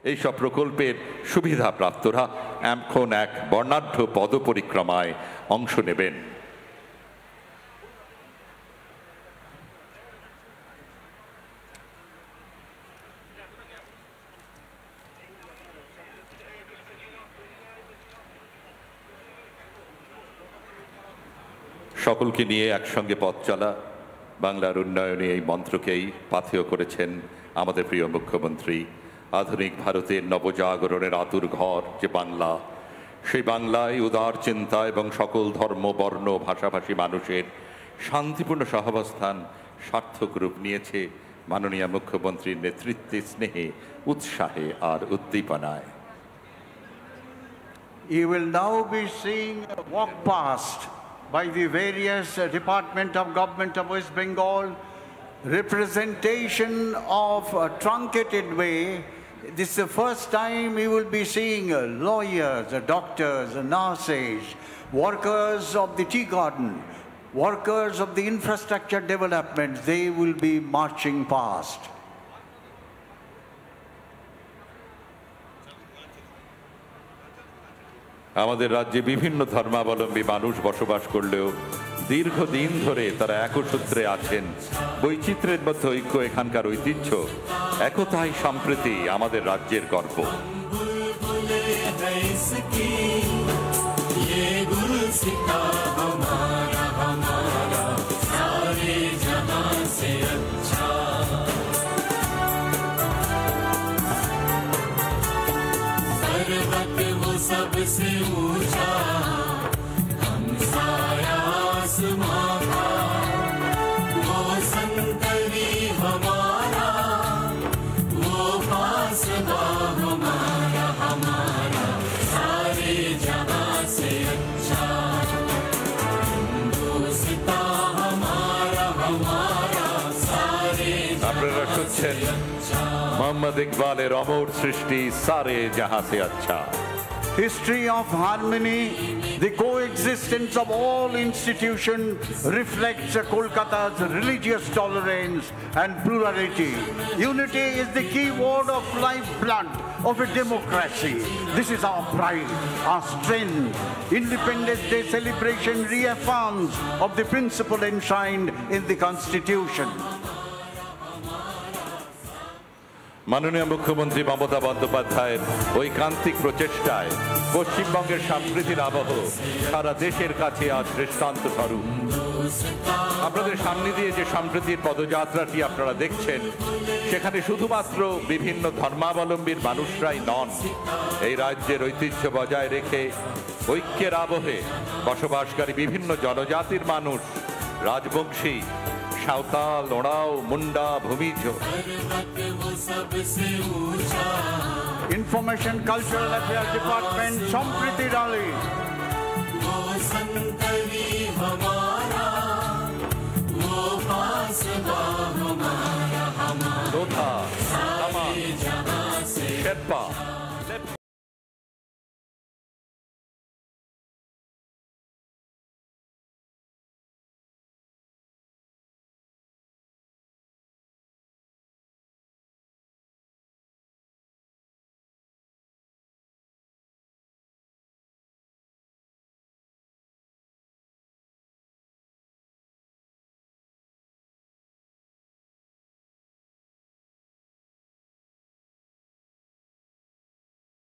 এইসব প্রকল্পের সুবিধাপ্রাপ্তরা এখন এক বর্ণাঢ্য পদপরিক্রমায় অংশ নেবেন। সকলকে নিয়ে একসঙ্গে পথ চলা, বাংলার উন্নয়নে এই মন্ত্রকেই পাথেয় করেছেন আমাদের প্রিয় মুখ্যমন্ত্রী। আধুনিক ভারতের নবজাগরণের আতুর ঘর যে বাংলা, সেই বাংলায় উদার চিন্তা এবং সকল ধর্ম বর্ণ ভাষাভাষী মানুষের শান্তিপূর্ণ সহাবস্থান সার্থক রূপ নিয়েছে মাননীয় মুখ্যমন্ত্রীর নেতৃত্বে, স্নেহে, উৎসাহে আর উদ্দীপনায়। You will now be seeing walk past by the various Department of Government of West Bengal, representation of a truncated way. This is the first time you will be seeing lawyers, doctors, nurses, workers of the tea garden, workers of the infrastructure development. They will be marching past. আমাদের রাজ্যে বিভিন্ন ধর্মাবলম্বী মানুষ বসবাস করলেও দীর্ঘদিন ধরে তারা একসূত্রে আছেন। বৈচিত্র্যের মধ্যে ঐক্য এখানকার ঐতিহ্য, একতাই সম্প্রীতি আমাদের রাজ্যের গর্ব। सबसे ऊंचा हमसाया आसमां का, वो संतरी हमारा, वो फासला हमारा, हमारा सारे जहां से अच्छा। हिंदुस्तां हमारा, हमारा सारे আপনারা শুনছেন মোহাম্মদ ইকবালের অমর সৃষ্টি সারে জাহাঁ সে আচ্ছা। History of harmony, the coexistence of all institutions reflects Kolkata's religious tolerance and plurality. Unity is the key word of lifeblood of a democracy. This is our pride, our strength. Independence Day celebration reaffirms of the principle enshrined in the Constitution. মাননীয় মুখ্যমন্ত্রী মমতা বন্দ্যোপাধ্যায়ের ঐকান্তিক প্রচেষ্টায় পশ্চিমবঙ্গের সম্প্রীতির আবহ সারা দেশের কাছে আজ দৃষ্টান্ত স্বরূপ। আপনাদের সামনে দিয়ে যে সম্প্রীতির পদযাত্রাটি আপনারা দেখছেন, সেখানে শুধুমাত্র বিভিন্ন ধর্মাবলম্বীর মানুষরাই নন, এই রাজ্যের ঐতিহ্য বজায় রেখে ঐক্যের আবহে বসবাসকারী বিভিন্ন জনজাতির মানুষ, Rajbanshi, Santhal, Oraon, Munda, Bhumij. Information Cultural Affairs Department, Sampriti Rally.